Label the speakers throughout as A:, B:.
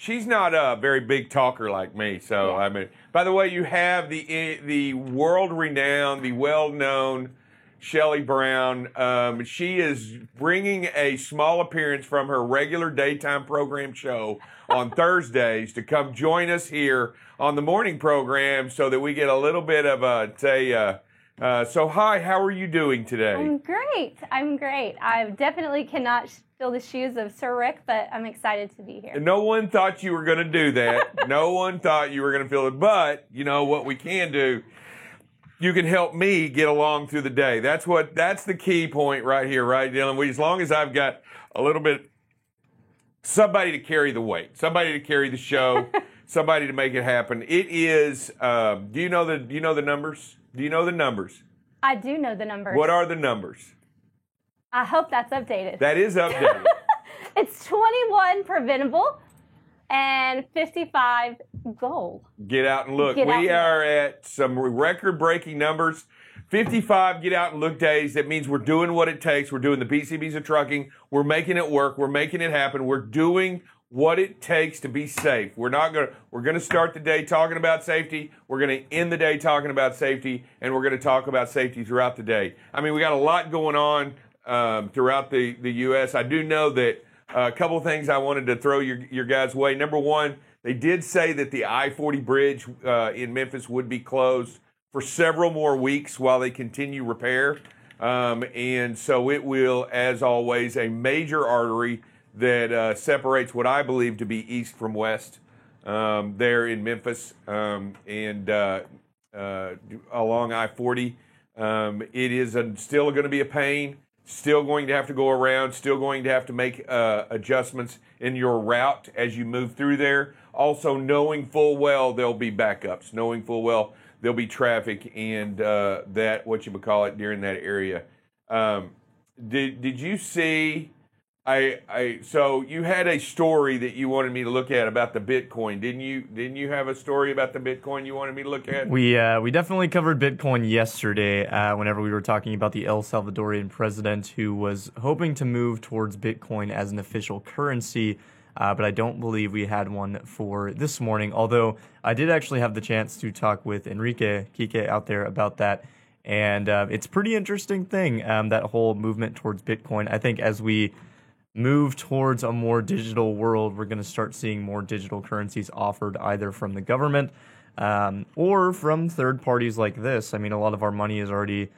A: She's not a very big talker like me, so
B: Yeah.
A: I mean. By the way, you have the world-renowned, the well-known Shelley Brown. She is bringing a small appearance from her regular daytime program show on Thursdays to come join us here on the morning program, so that we get a little bit of so hi, how are you doing today?
B: I'm great. I definitely cannot fill the shoes of Sir Rick, but I'm excited to be here.
A: No one thought you were going to do that. No one thought you were going to feel it. But, you know, what we can do, you can help me get along through the day. That's the key point right here, right, Dylan? As long as I've got a little bit, somebody to carry the weight, somebody to carry the show, somebody to make it happen. It is, do you know the numbers? Do you know the numbers?
B: I do know the numbers.
A: What are the numbers?
B: I hope that's updated.
A: That is updated.
B: It's 21 preventable and 55 goal.
A: Get out and look. We are at some record-breaking numbers. 55 get out and look days. That means we're doing what it takes. We're doing the PCBs of trucking. We're making it work. We're making it happen. We're doing what it takes to be safe. We're going to start the day talking about safety. We're going to end the day talking about safety, and we're going to talk about safety throughout the day. I mean, we got a lot going on throughout the U.S. I do know that a couple of things I wanted to throw your guys' way. Number one, they did say that the I-40 bridge in Memphis would be closed for several more weeks while they continue repair. And so it will, as always, a major artery that separates what I believe to be east from west there in Memphis and along I-40. It is still going to be a pain, still going to have to go around, still going to have to make adjustments in your route as you move through there. Also knowing full well there'll be backups, knowing full well there'll be traffic and during that area. Did you see... So you had a story that you wanted me to look at about the Bitcoin, didn't you? Didn't you have a story about the Bitcoin you wanted me to look at?
C: We definitely covered Bitcoin yesterday whenever we were talking about the El Salvadorian president who was hoping to move towards Bitcoin as an official currency, but I don't believe we had one for this morning, although I did actually have the chance to talk with Enrique Kike out there about that, and it's a pretty interesting thing, that whole movement towards Bitcoin. I think as we move towards a more digital world, we're going to start seeing more digital currencies offered either from the government or from third parties like this. I mean, a lot of our money is already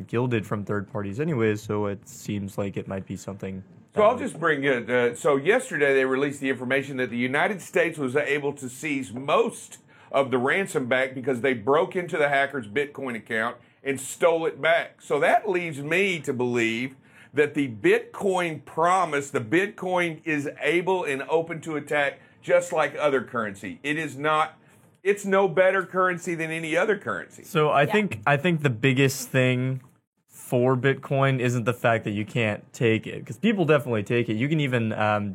C: gilded from third parties anyways, so it seems like it might be something.
A: So I'll just bring it. So yesterday they released the information that the United States was able to seize most of the ransom back because they broke into the hacker's Bitcoin account and stole it back. So that leaves me to believe that the Bitcoin promise, the Bitcoin is able and open to attack just like other currency. It is not, it's no better currency than any other currency.
C: So I think the biggest thing for Bitcoin isn't the fact that you can't take it, because people definitely take it. You can even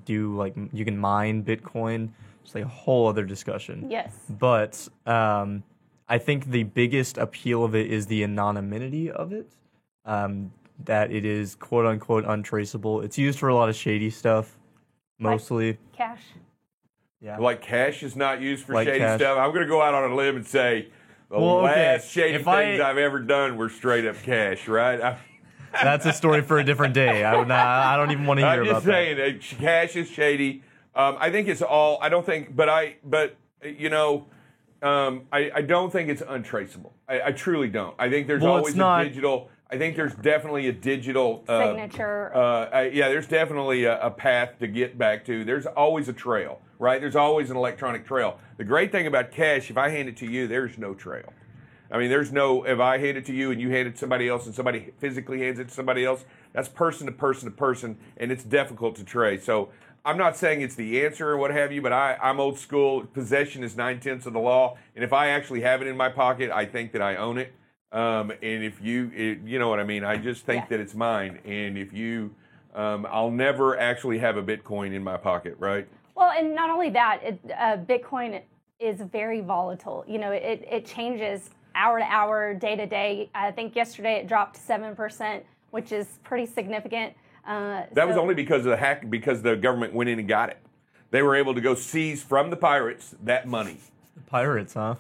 C: you can mine Bitcoin. It's like a whole other discussion.
B: Yes.
C: But I think the biggest appeal of it is the anonymity of it. That it is quote unquote untraceable. It's used for a lot of shady stuff, mostly.
B: Like cash.
C: Yeah.
A: Like cash is not used for
C: Like
A: shady
C: cash.
A: stuff. I'm going to go out on a limb and say the last shady things I've ever done were straight up cash, right?
C: That's a story for a different day. I don't even want to hear about that.
A: I'm just saying, cash is shady. I think it's all. I don't think, I don't think it's untraceable. I truly don't. I think there's always a digital. I think there's definitely a digital
B: signature.
A: There's definitely a path to get back to. There's always a trail, right? There's always an electronic trail. The great thing about cash, if I hand it to you, there's no trail. I mean, if I hand it to you and you hand it to somebody else and somebody physically hands it to somebody else, that's person to person to person, and it's difficult to trace. So I'm not saying it's the answer or what have you, but I'm old school. Possession is 9/10 of the law, and if I actually have it in my pocket, I think that I own it. And if you know what I mean, I just think that it's mine. And if you, I'll never actually have a Bitcoin in my pocket, right?
B: Well, and not only that, Bitcoin is very volatile. You know, it changes hour to hour, day to day. I think yesterday it dropped 7%, which is pretty significant.
A: That was only because of the hack, because the government went in and got it. they were able to go seize from the pirates that money.
C: Pirates, huh?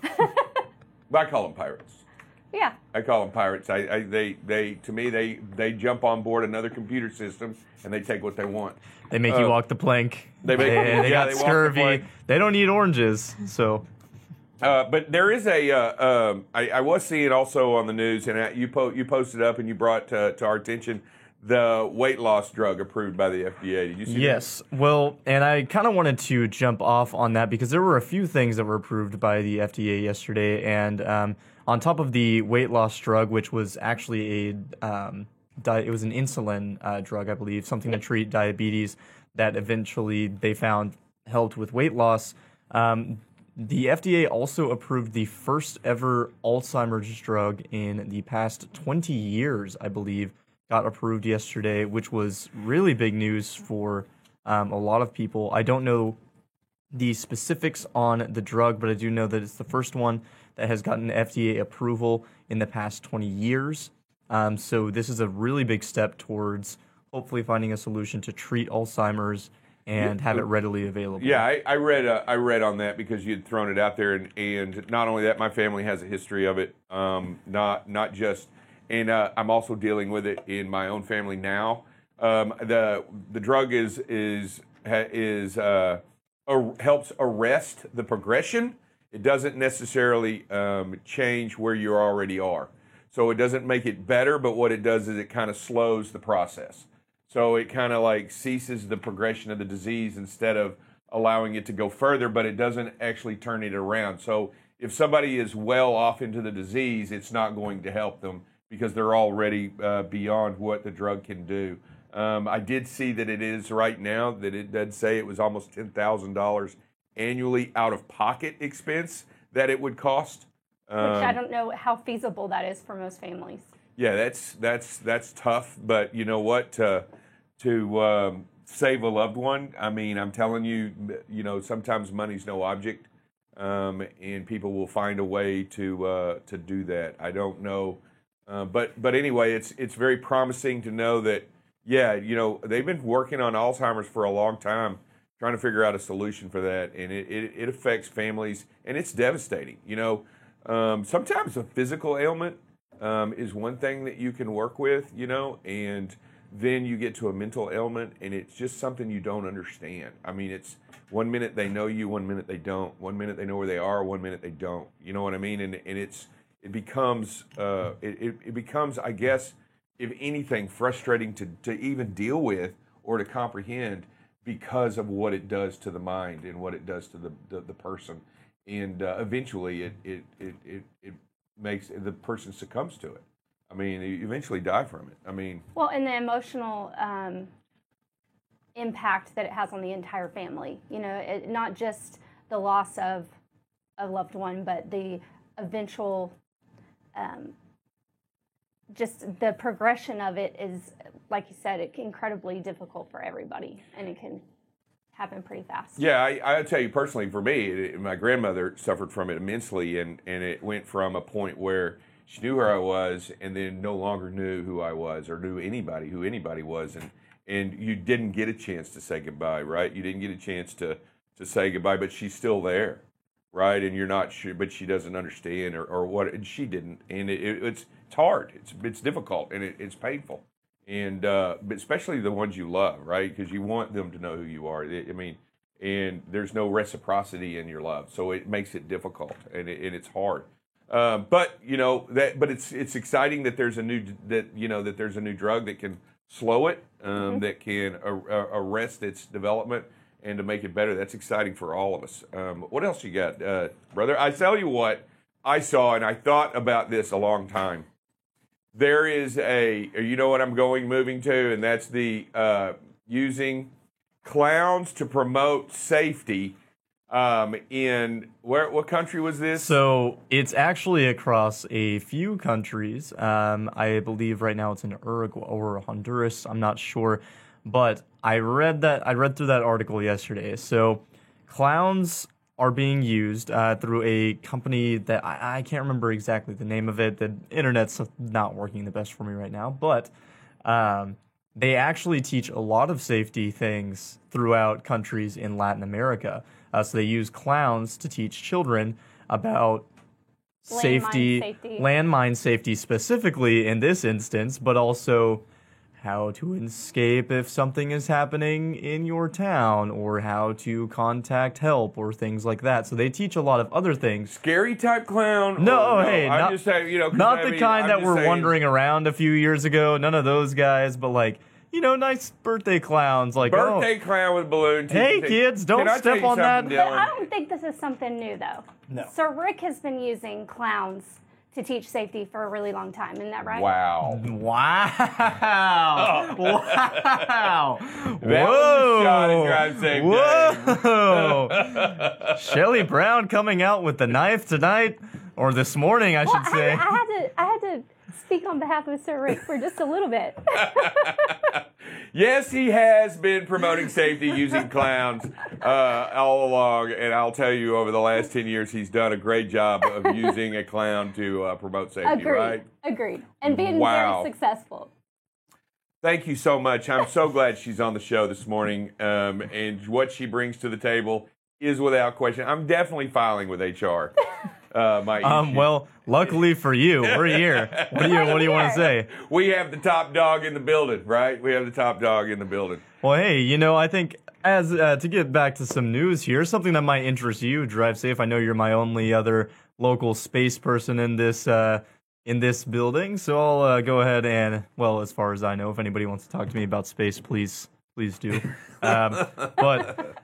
A: I call them pirates.
B: Yeah.
A: I call them pirates. To me, they jump on board another computer system and they take what they want.
C: They make you walk the plank.
A: They
C: got
A: walk the
C: scurvy.
A: plank.
C: They don't eat oranges, so.
A: But there is I was seeing also on the news, and you posted up and you brought to our attention the weight loss drug approved by the FDA. Did you see that?
C: Yes. Well, and I kind of wanted to jump off on that because there were a few things that were approved by the FDA yesterday, and on top of the weight loss drug, which was actually it was an insulin drug, I believe, something to treat diabetes that eventually they found helped with weight loss. The FDA also approved the first ever Alzheimer's drug in the past 20 years, I believe, got approved yesterday, which was really big news for a lot of people. I don't know the specifics on the drug, but I do know that it's the first one that has gotten FDA approval in the past 20 years. So this is a really big step towards hopefully finding a solution to treat Alzheimer's and have it readily available.
A: Yeah, I read on that because you'd thrown it out there, and not only that, my family has a history of it. Not just, and I'm also dealing with it in my own family now. The drug helps arrest the progression. It doesn't necessarily change where you already are. So it doesn't make it better, but what it does is it kind of slows the process. So it kind of like ceases the progression of the disease instead of allowing it to go further, but it doesn't actually turn it around. So if somebody is well off into the disease, it's not going to help them because they're already beyond what the drug can do. I did see that it is right now, that it does say it was almost $10,000 annually out of pocket expense that it would cost.
B: Which I don't know how feasible that is for most families.
A: Yeah, that's tough, but you know what? To save a loved one, I mean, I'm telling you, sometimes money's no object, and people will find a way to do that. I don't know, but anyway, it's very promising to know that. Yeah, they've been working on Alzheimer's for a long time, trying to figure out a solution for that, and it affects families, and it's devastating. Sometimes a physical ailment is one thing that you can work with, and then you get to a mental ailment, and it's just something you don't understand. I mean, it's 1 minute they know you, 1 minute they don't. 1 minute they know where they are, 1 minute they don't. You know what I mean? And it becomes, I guess, if anything, frustrating to even deal with or to comprehend because of what it does to the mind and what it does to the person. And eventually it makes the person succumbs to it. I mean, you eventually die from it. I mean,
B: well, and the emotional impact that it has on the entire family. Not just the loss of a loved one, but the eventual, just the progression of it is, like you said, it's incredibly difficult for everybody, and it can happen pretty fast.
A: Yeah, I'll tell you personally, for me, my grandmother suffered from it immensely, and it went from a point where she knew who I was and then no longer knew who I was or knew who anybody was, and you didn't get a chance to say goodbye, right? You didn't get a chance to say goodbye, but she's still there, right? And you're not sure, but she doesn't understand or what, and she didn't, and it's hard, it's difficult, and it's painful. And but especially the ones you love, right? Because you want them to know who you are. I mean, and there's no reciprocity in your love, so it makes it difficult and it's hard. But it's exciting that there's a new drug that can slow it, that can arrest its development and to make it better. That's exciting for all of us. What else you got, brother? I tell you what I saw, and I thought about this a long time. There is what I'm moving to, and that's the using clowns to promote safety in what country was this?
C: So it's actually across a few countries. I believe right now it's in Uruguay or Honduras. I'm not sure, but I read through that article yesterday. So clowns are being used through a company that I can't remember exactly the name of it. The internet's not working the best for me right now, but they actually teach a lot of safety things throughout countries in Latin America. So they use clowns to teach children about landmine safety specifically in this instance, but also how to escape if something is happening in your town, or how to contact help, or things like that. So they teach a lot of other things.
A: Scary type clown?
C: No, hey,
A: I'm
C: not,
A: just saying, you know,
C: not the kind that were wandering around a few years ago. None of those guys, but like, you know, nice birthday clowns. Like
A: birthday clown with balloons.
C: Hey, kids, don't step on that.
B: But I don't think this is something new, though.
D: No.
B: Sir Rick has been using clowns to teach safety for a really long time. Isn't that right?
A: Wow.
C: Wow. Wow.
A: That was a shot at Drive Safe
C: Whoa. Shelley Brown coming out with the knife tonight, or this morning, I should say.
B: I had to speak on behalf of Sir Rick for just a little bit.
A: Yes, he has been promoting safety using clowns all along, and I'll tell you, over the last 10 years, he's done a great job of using a clown to promote safety, right?
B: Agreed. And being
A: Wow.
B: very successful.
A: Thank you so much. I'm so glad she's on the show this morning, and what she brings to the table is without question. I'm definitely filing with HR.
C: Well, luckily for you, we're here. What do you want to say?
A: We have the top dog in the building, right? We have the top dog in the building.
C: Well, hey, you know, I think as to get back to some news here, something that might interest you, Drive Safe. I know you're my only other local space person in this building, so I'll go ahead and, well, as far as I know, if anybody wants to talk to me about space, please do. But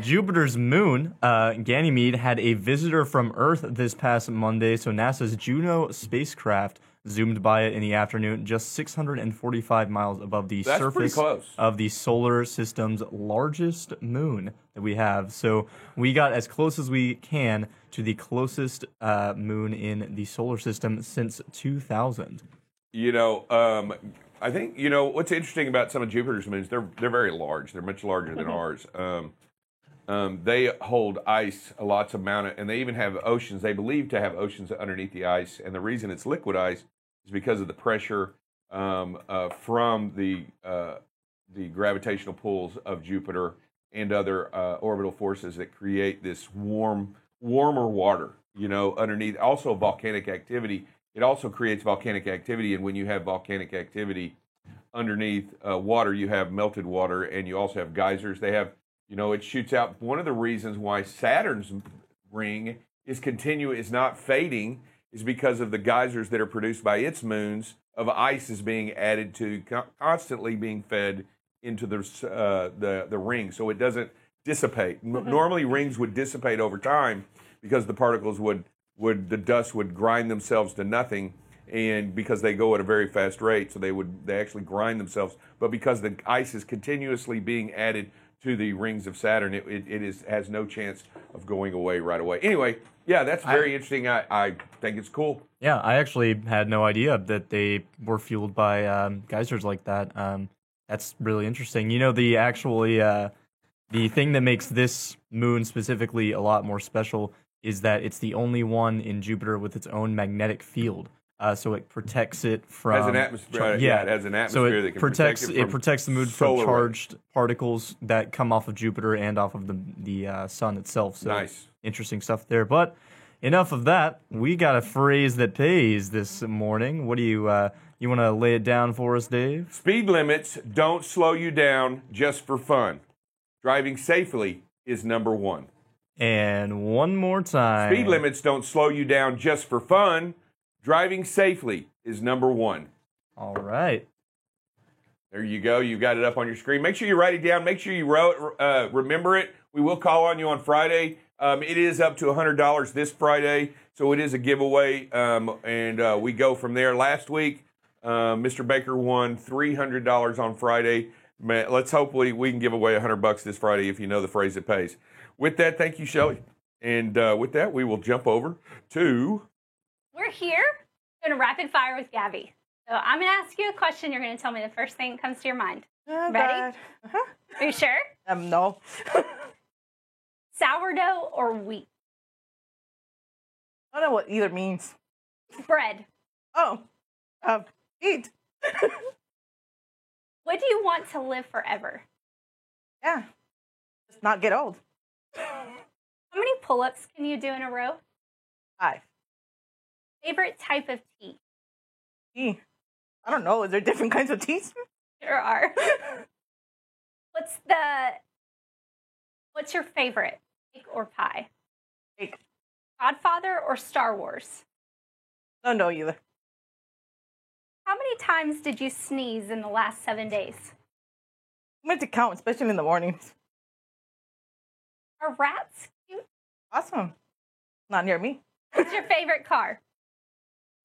C: Jupiter's moon, Ganymede, had a visitor from Earth this past Monday, so NASA's Juno spacecraft zoomed by it in the afternoon, just 645 miles above the surface of the solar system's largest moon that we have. So we got as close as we can to the closest moon in the solar system since 2000.
A: You know, I think, you know, what's interesting about some of Jupiter's moons, they're very large. They're much larger than ours. They hold ice, lots of amount, and they even have oceans. They believe to have oceans underneath the ice, and the reason it's liquid ice is because of the pressure from the gravitational pulls of Jupiter and other orbital forces that create this warmer water, you know, underneath. Also volcanic activity. It also creates volcanic activity, and when you have volcanic activity underneath water, you have melted water, and you also have geysers. They have, you know, it shoots out. One of the reasons why Saturn's ring is not fading is because of the geysers that are produced by its moons of ice is being added to, constantly being fed into the ring, so it doesn't dissipate. Normally, rings would dissipate over time because the particles the dust would grind themselves to nothing, and because they go at a very fast rate, so they actually grind themselves. But because the ice is continuously being added to the rings of Saturn, it has no chance of going away right away. Anyway, yeah, that's very interesting. I think it's cool.
C: Yeah, I actually had no idea that they were fueled by geysers like that. That's really interesting. You know, the thing that makes this moon specifically a lot more special is that it's the only one in Jupiter with its own magnetic field. So it protects it from...
A: It has an atmosphere. It has an atmosphere that can protect it from
C: it protects the moon from charged particles that come off of Jupiter and off of the sun itself. So
A: nice.
C: Interesting stuff there. But enough of that. We got a phrase that pays this morning. What do you want to lay it down for us, Dave?
A: Speed limits don't slow you down just for fun. Driving safely is number one.
C: And one more time.
A: Speed limits don't slow you down just for fun. Driving safely is number one.
C: All right.
A: There you go. You got it up on your screen. Make sure you write it down. Make sure you remember it. We will call on you on Friday. It is up to $100 this Friday, so it is a giveaway, and we go from there. Last week, Mr. Baker won $300 on Friday. Let's hopefully we can give away $100 this Friday if you know the phrase that pays. With that, thank you, Shelley. And with that, we will jump over to...
B: We're here doing a rapid fire with Gabby. So I'm going to ask you a question. You're going to tell me the first thing that comes to your mind. Ready?
D: Uh-huh.
B: Are you sure?
D: No.
B: Sourdough or wheat?
D: I don't know what either means.
B: Bread.
D: Oh. Eat.
B: Would you want to live forever?
D: Yeah. Just not get old.
B: How many pull-ups can you do in a row?
D: 5.
B: Favorite type of tea?
D: Tea. I don't know. Is there different kinds of teas?
B: There are. What's your favorite? Cake or pie?
D: Cake.
B: Godfather or Star Wars?
D: Don't know either.
B: How many times did you sneeze in the last 7 days?
D: I'm meant to count, especially in the mornings.
B: Are rats cute?
D: Awesome. Not near me.
B: What's your favorite car?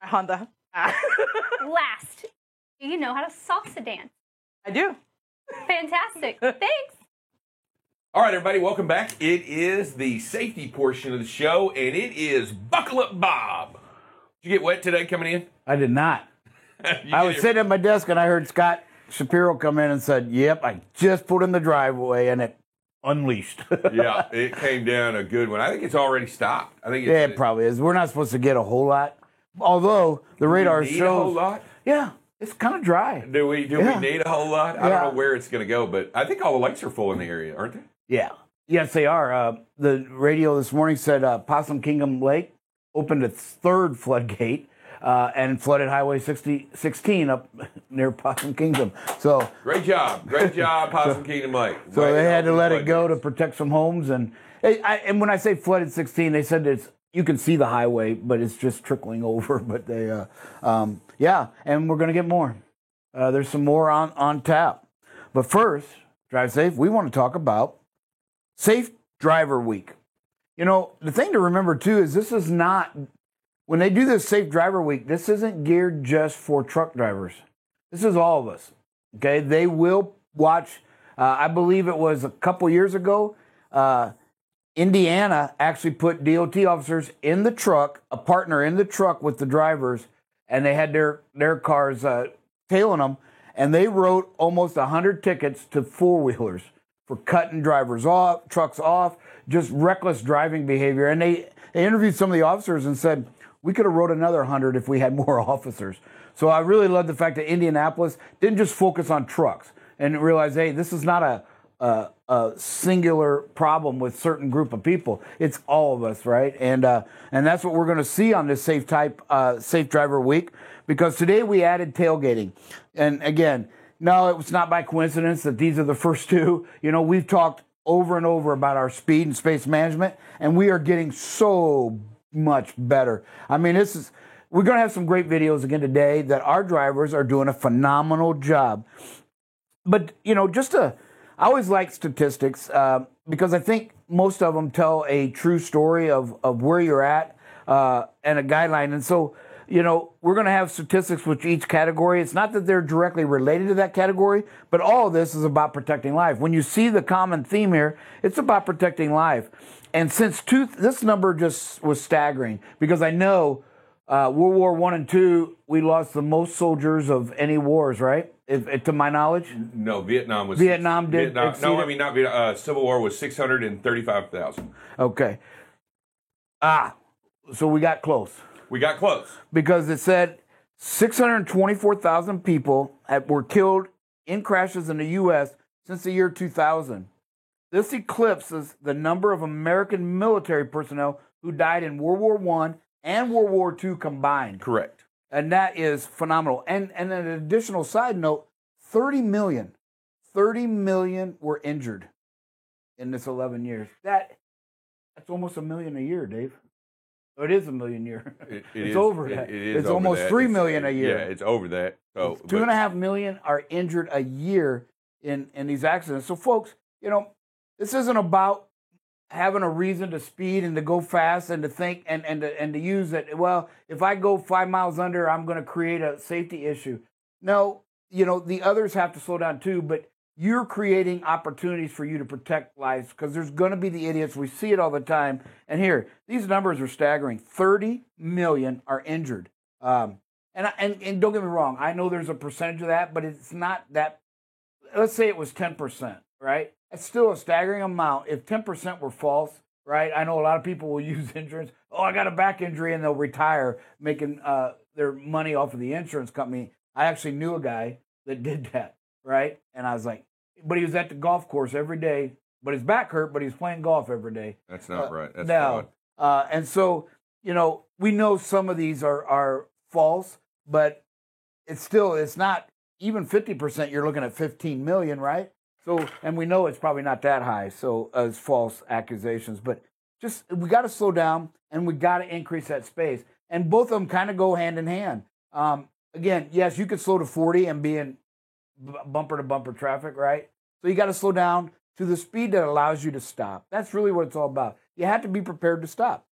D: A Honda.
B: Last, do you know how to salsa dance?
D: I do.
B: Fantastic. Thanks.
A: All right, everybody, welcome back. It is the safety portion of the show, and it is Buckle Up Bob. Did you get wet today coming in?
E: I did not. I was sitting at my desk and I heard Scott Shapiro come in and said, "Yep, I just put in the driveway and it unleashed."
A: Yeah, it came down a good one. I think it's already stopped. I think
E: Yeah, it probably is. We're not supposed to get a whole lot, although the radar
A: need
E: shows.
A: a whole lot.
E: Yeah, it's kind of dry.
A: Do we
E: Yeah.
A: need a whole lot? I
E: Yeah.
A: don't know where it's going to go, but I think all the lakes are full in the area, aren't they?
E: Yeah, yes, they are. The radio this morning said Possum Kingdom Lake opened its third floodgate. And flooded Highway 16 up near Possum Kingdom. So
A: Great job, Possum Kingdom Lake.
E: So
A: Way
E: they had to
A: open
E: let
A: the
E: it go to
A: floodgates.
E: protect some homes. And when I say flooded 16, they said you can see the highway, but it's just trickling over. But they, yeah, and we're going to get more. There's some more on tap. But first, Drive Safe, we want to talk about Safe Driver Week. You know, the thing to remember, too, is this is not, when they do this Safe Driver Week, this isn't geared just for truck drivers. This is all of us, okay? They will watch, I believe it was a couple years ago, Indiana actually put DOT officers in the truck, a partner in the truck with the drivers, and they had their cars tailing them, and they wrote almost 100 tickets to four-wheelers for cutting drivers off, trucks off, just reckless driving behavior. And they interviewed some of the officers and said, we could have wrote another 100 if we had more officers. So I really love the fact that Indianapolis didn't just focus on trucks and realize, hey, this is not a singular problem with certain group of people. It's all of us, right? And that's what we're going to see on this Safe Driver Week, because today we added tailgating. And again, no, it was not by coincidence that these are the first two. You know, we've talked over and over about our speed and space management, and we are getting so much better. I mean, we're going to have some great videos again today that our drivers are doing a phenomenal job. But, you know, I always like statistics because I think most of them tell a true story of where you're at and a guideline. And so, you know, we're going to have statistics with each category. It's not that they're directly related to that category, but all of this is about protecting life. When you see the common theme here, it's about protecting life. And since this number just was staggering, because I know World War I and II, we lost the most soldiers of any wars, right? To my knowledge.
A: No, Vietnam was.
E: Vietnam did.
A: No, I mean not Vietnam. Civil War was 635,000.
E: Okay. So we got close.
A: We got close
E: because it said 624,000 people were killed in crashes in the U.S. since the year 2000. This eclipses the number of American military personnel who died in World War I and World War II combined.
A: Correct.
E: And that is phenomenal. And an additional side note, 30 million were injured in this 11 years. That's almost 1 million a year, Dave. It is 1 million a year. It's over that. It's
A: over
E: almost
A: that.
E: 3 million a year.
A: Yeah, it's over that. So
E: 2.5 million are injured a year in these accidents. So, folks, you know, this isn't about having a reason to speed and to go fast and to think and to use it. Well, if I go 5 miles under, I'm going to create a safety issue. No, you know, the others have to slow down too, but you're creating opportunities for you to protect lives because there's going to be the idiots. We see it all the time. And here, these numbers are staggering. 30 million are injured. And don't get me wrong, I know there's a percentage of that, but it's not that. Let's say it was 10%, right? It's still a staggering amount. If 10% were false, right? I know a lot of people will use insurance. Oh, I got a back injury, and they'll retire making their money off of the insurance company. I actually knew a guy that did that. right? And I was like, but he was at the golf course every day, but his back hurt, but he was playing golf every day.
A: That's not right. That's
E: no.
A: fraud.
E: And so, we know some of these are false, but it's not even 50%. You're looking at 15 million, right? So, and we know it's probably not that high. So as false accusations, but we got to slow down and we got to increase that space. And both of them kind of go hand in hand. Again, yes, you could slow to 40 and be in bumper to bumper traffic, right? So you got to slow down to the speed that allows you to stop. That's really what it's all about. You have to be prepared to stop.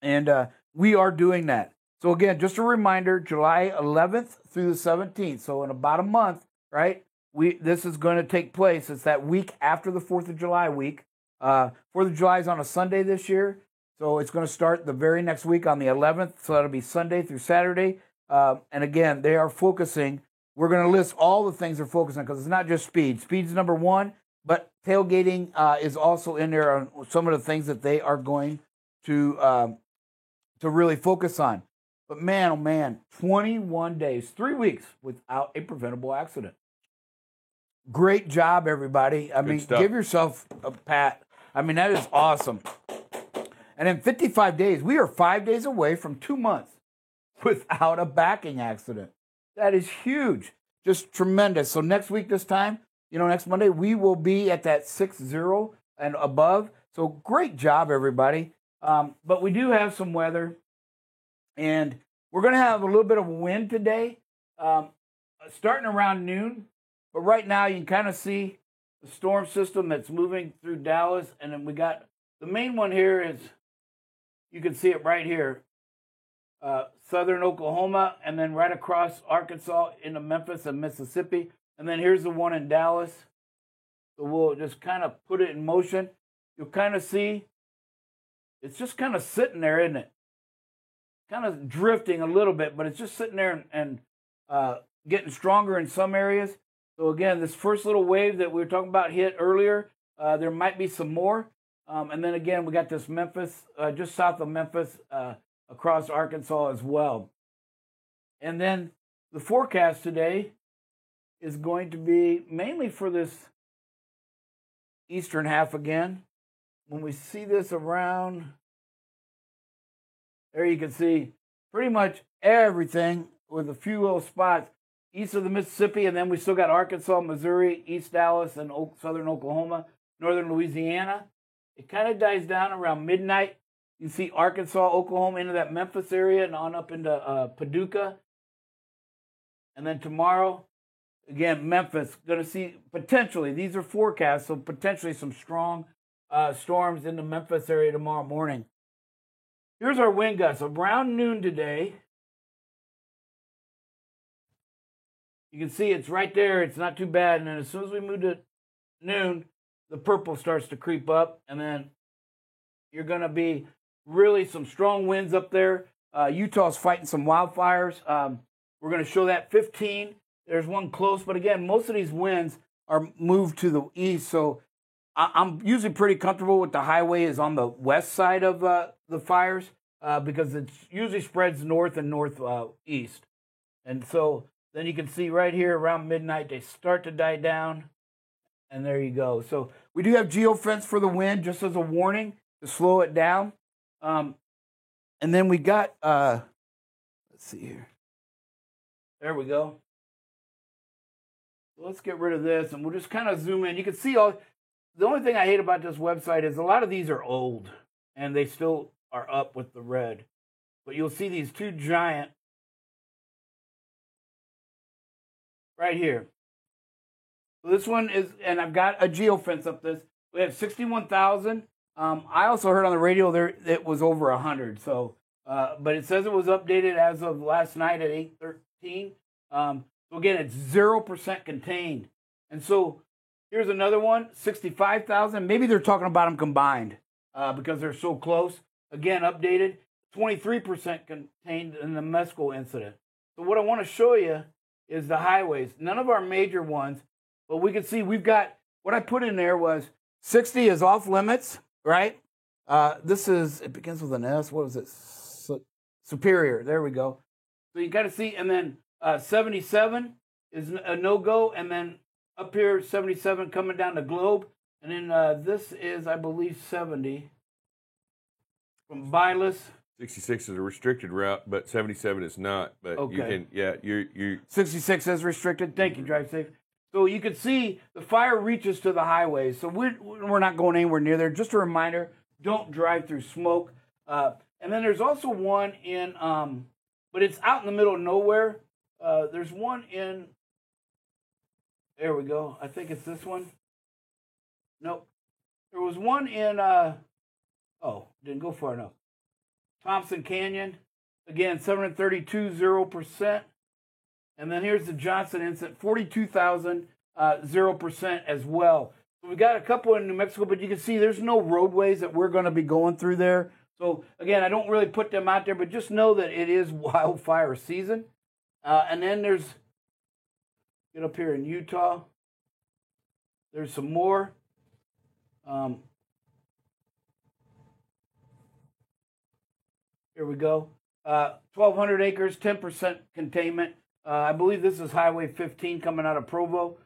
E: And we are doing that. So again, just a reminder, July 11th through the 17th. So in about a month, right? This is going to take place. It's that week after the 4th of July week. 4th of July is on a Sunday this year. So it's going to start the very next week on the 11th. So that'll be Sunday through Saturday. And again, they are focusing. We're going to list all the things they're focusing on because it's not just speed. Speed's number one, but tailgating is also in there on some of the things that they are going to really focus on. But man, oh man, 21 days, 3 weeks without a preventable accident. Great job, everybody. I mean, give yourself a pat. I mean, that is awesome. And in 55 days, we are 5 days away from 2 months without a backing accident. That is huge. Just tremendous. So next week, this time, next Monday, we will be at that 6-0 and above. So great job, everybody. But we do have some weather. And we're going to have a little bit of wind today, starting around noon. But right now, you can kind of see the storm system that's moving through Dallas. And then we got the main one here is, you can see it right here, southern Oklahoma, and then right across Arkansas into Memphis and Mississippi. And then here's the one in Dallas. So we'll just kind of put it in motion. You'll kind of see it's just kind of sitting there, isn't it? Kind of drifting a little bit, but it's just sitting there and getting stronger in some areas. So again, this first little wave that we were talking about hit earlier, there might be some more. And then again, we got this Memphis, just south of Memphis, across Arkansas as well. And then the forecast today is going to be mainly for this eastern half again. When we see this around, there you can see pretty much everything with a few little spots east of the Mississippi, and then we still got Arkansas, Missouri, East Dallas, and southern Oklahoma, northern Louisiana. It kind of dies down around midnight. You see Arkansas, Oklahoma into that Memphis area and on up into Paducah. And then tomorrow, again, Memphis, going to see potentially, these are forecasts, so potentially some strong storms in the Memphis area tomorrow morning. Here's our wind gusts. Around noon today, you can see it's right there. It's not too bad. And then as soon as we move to noon, the purple starts to creep up. And then you're going to be really some strong winds up there. Utah's fighting some wildfires. We're going to show that 15. There's one close. But again, most of these winds are moved to the east. So I'm usually pretty comfortable with the highway is on the west side of the fires because it usually spreads north and northeast. And so then you can see right here around midnight, they start to die down. And there you go. So we do have geofence for the wind just as a warning to slow it down. And then we got, let's see here. There we go. Let's get rid of this and we'll just kind of zoom in. You can see the only thing I hate about this website is a lot of these are old and they still are up with the red. But you'll see these two giant right here. So this one is, and I've got a geofence up this. We have 61,000. I also heard on the radio there it was over 100. So, but it says it was updated as of last night at 8:13. So again, it's 0% contained. And so here's another one, 65,000. Maybe they're talking about them combined because they're so close. Again, updated, 23% contained in the Mescal incident. So what I want to show you is the highways. None of our major ones, but we can see we've got, what I put in there was 60 is off limits, right? This is, it begins with an S. What is it? Superior. There we go. So you got to see, and then 77 is a no-go, and then up here 77 coming down the Globe. And then this is, I believe, 70 from Vilas.
A: 66 is a restricted route, but 77 is not. But you
E: Okay.
A: can, yeah, you
E: 66 is restricted. Thank you, Drive Safe. So you can see the fire reaches to the highways. So we're not going anywhere near there. Just a reminder, don't drive through smoke. And then there's also one in, but it's out in the middle of nowhere. There's one in, there we go. I think it's this one. Nope. There was one in, didn't go far enough. Thompson Canyon. Again, 732, 0%. And then here's the Johnson incident, 42,000, 0% as well. So we got a couple in New Mexico, but you can see there's no roadways that we're going to be going through there. So again, I don't really put them out there, but just know that it is wildfire season. And then there's, get up here in Utah. There's some more. Here we go. 1,200 acres, 10% containment. I believe this is Highway 15 coming out of Provo.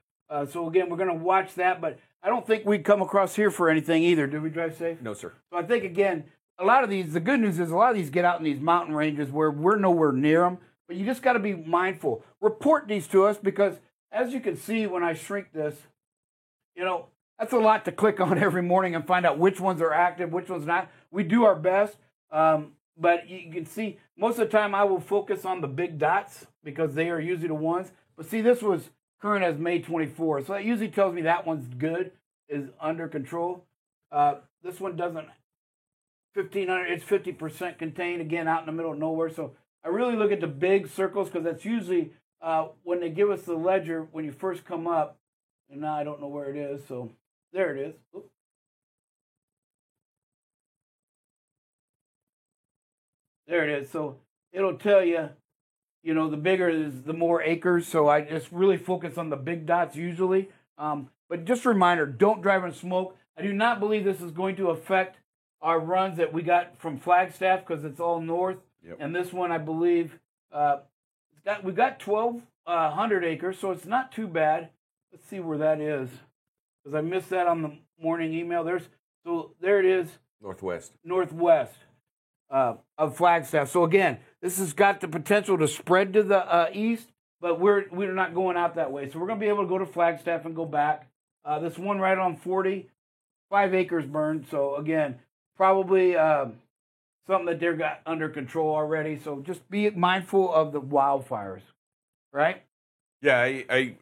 E: So again, we're going to watch that, but I don't think we'd come across here for anything either. Did we drive safe?
A: no, sir.
E: So I think, again, a lot of these, the good news is a lot of these get out in these mountain ranges where we're nowhere near them, but you just got to be mindful. Report these to us because, as you can see when I shrink this, you know, that's a lot to click on every morning and find out which ones are active, which ones not. We do our best, but you can see most of the time I will focus on the big dots because they are usually the ones. But see, this was current as May 24th, so that usually tells me that one's good, is under control. This one doesn't. 1,500, it's 50% contained, again, out in the middle of nowhere. So I really look at the big circles because that's usually when they give us the ledger when you first come up. And now I don't know where it is, so there it is. Oops. There it is. So it'll tell you, you know, the bigger is the more acres. So I just really focus on the big dots usually. But just a reminder, don't drive in smoke. I do not believe this is going to affect our runs that we got from Flagstaff because it's all north.
A: Yep.
E: And this one, I believe, we've got 1,200 acres, so it's not too bad. Let's see where that is because I missed that on the morning email. There it is.
A: Northwest.
E: Northwest of Flagstaff. So again, this has got the potential to spread to the east, but we're not going out that way. So we're going to be able to go to Flagstaff and go back. This one right on 40, 5 acres burned. So again, probably something that they've got under control already. So just be mindful of the wildfires, right?
A: Yeah,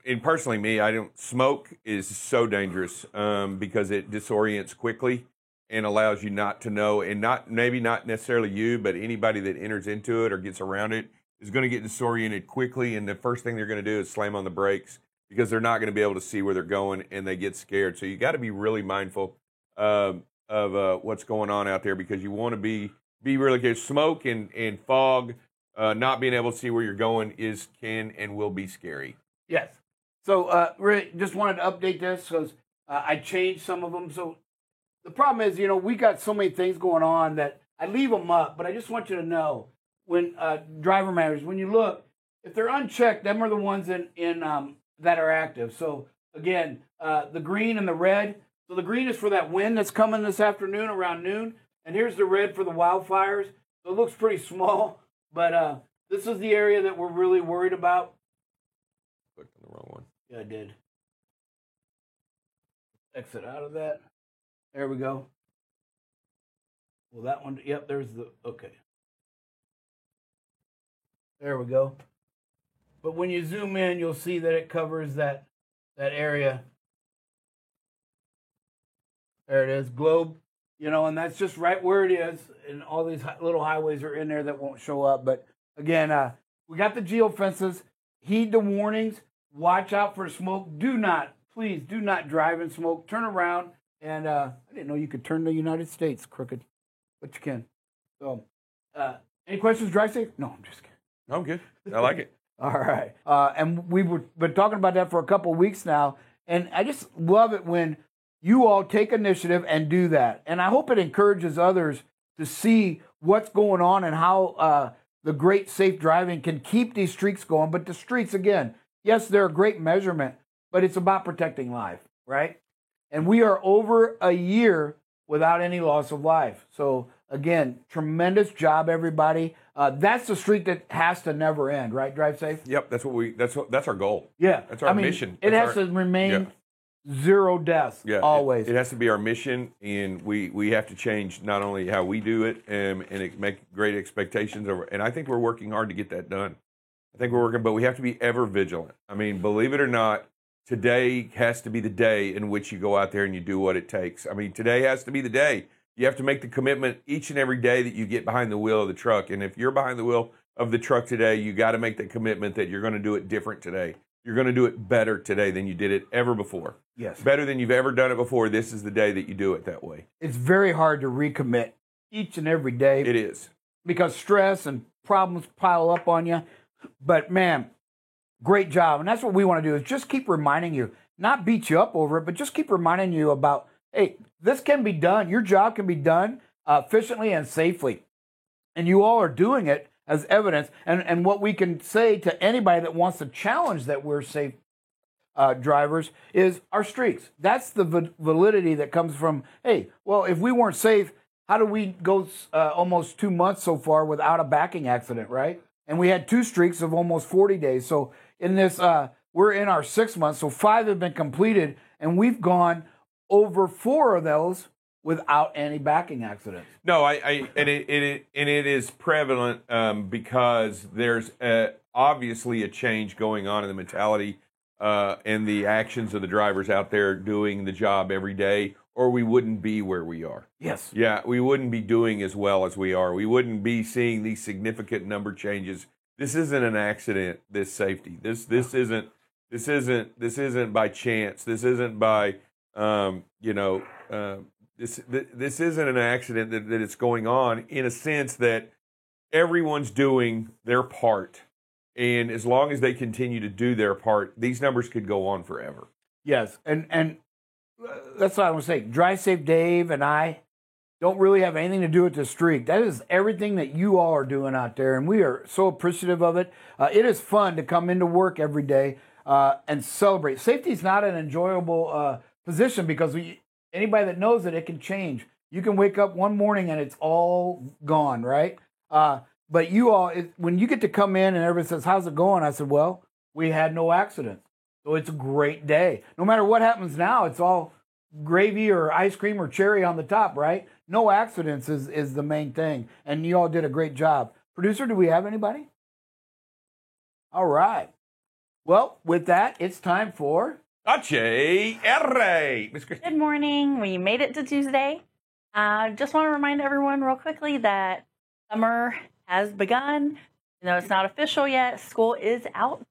A: and personally, me, I don't. Smoke is so dangerous because it disorients quickly and allows you not to know, and maybe not necessarily you, but anybody that enters into it or gets around it is going to get disoriented quickly. And the first thing they're going to do is slam on the brakes because they're not going to be able to see where they're going, and they get scared. So you got to be really mindful of what's going on out there because you want to be really good. Smoke and fog. Not being able to see where you're going can and will be scary.
E: Yes. So really just wanted to update this because I changed some of them. So the problem is, you know, we got so many things going on that I leave them up, but I just want you to know when driver matters, when you look, if they're unchecked, them are the ones in that are active. So again, the green and the red. So the green is for that wind that's coming this afternoon around noon, and here's the red for the wildfires. So it looks pretty small. But this is the area that we're really worried about.
A: Clicked on the wrong one.
E: Yeah, I did. Exit out of that. There we go. Well, that one, yep, there's the, okay. There we go. But when you zoom in, you'll see that it covers that area. There it is, Globe. You know, and that's just right where it is. And all these little highways are in there that won't show up. But again, we got the geofences. Heed the warnings. Watch out for smoke. Please do not drive in smoke. Turn around. And I didn't know you could turn the United States crooked, but you can. So, any questions, Drive Safe? No, I'm just kidding.
A: I'm good. I like it.
E: All right. And we've been talking about that for a couple of weeks now. And I just love it when you all take initiative and do that. And I hope it encourages others to see what's going on and how the great safe driving can keep these streaks going. But the streaks, again, yes, they're a great measurement, but it's about protecting life, right? And we are over a year without any loss of life. So again, tremendous job, everybody. That's the streak that has to never end, right? Drive safe.
A: Yep, that's our goal.
E: Yeah,
A: That's our mission.
E: It
A: That's
E: has to remain
A: yeah.
E: zero deaths always.
A: It has to be our mission, and we have to change not only how we do it and make great expectations. And I think we're working hard to get that done. I think we're working, but we have to be ever vigilant. I mean, believe it or not, today has to be the day in which you go out there and you do what it takes. I mean, today has to be the day. You have to make the commitment each and every day that you get behind the wheel of the truck. And if you're behind the wheel of the truck today, you got to make the commitment that you're going to do it different today. You're going to do it better today than you did it ever before.
E: Yes.
A: Better than you've ever done it before. This is the day that you do it that way.
E: It's very hard to recommit each and every day.
A: It is.
E: Because stress and problems pile up on you. But man, great job. And that's what we want to do is just keep reminding you, not beat you up over it, but just keep reminding you about, hey, this can be done. Your job can be done efficiently and safely. And you all are doing it as evidence. And what we can say to anybody that wants to challenge that we're safe drivers is our streaks. That's the validity that comes from, hey, well, if we weren't safe, how do we go almost 2 months so far without a backing accident, right? And we had 2 streaks of almost 40 days. So in this, we're in our 6 months. So 5 have been completed, and we've gone over 4 of those without any backing accidents.
A: No, and it is prevalent because there's obviously a change going on in the mentality and the actions of the drivers out there doing the job every day, or we wouldn't be where we are.
E: Yes.
A: Yeah, we wouldn't be doing as well as we are. We wouldn't be seeing these significant number changes. This isn't an accident. This safety. This isn't by chance. This isn't by This isn't an accident that it's going on, in a sense that everyone's doing their part. And as long as they continue to do their part, these numbers could go on forever.
E: Yes, and that's what I want to say. Drive Safe Dave and I don't really have anything to do with this streak. That is everything that you all are doing out there, and we are so appreciative of it. It is fun to come into work every day and celebrate. Safety is not an enjoyable position because anybody that knows it can change. You can wake up one morning and it's all gone, right? But you all, when you get to come in and everybody says, how's it going? I said, well, we had no accidents. So it's a great day. No matter what happens now, it's all gravy or ice cream or cherry on the top, right? No accidents is the main thing. And you all did a great job. Producer, do we have anybody? All right. Well, with that, it's time for...
A: H-A-R-A.
D: Good morning. We made it to Tuesday. Just want to remind everyone real quickly that summer has begun. You know, it's not official yet. School is out.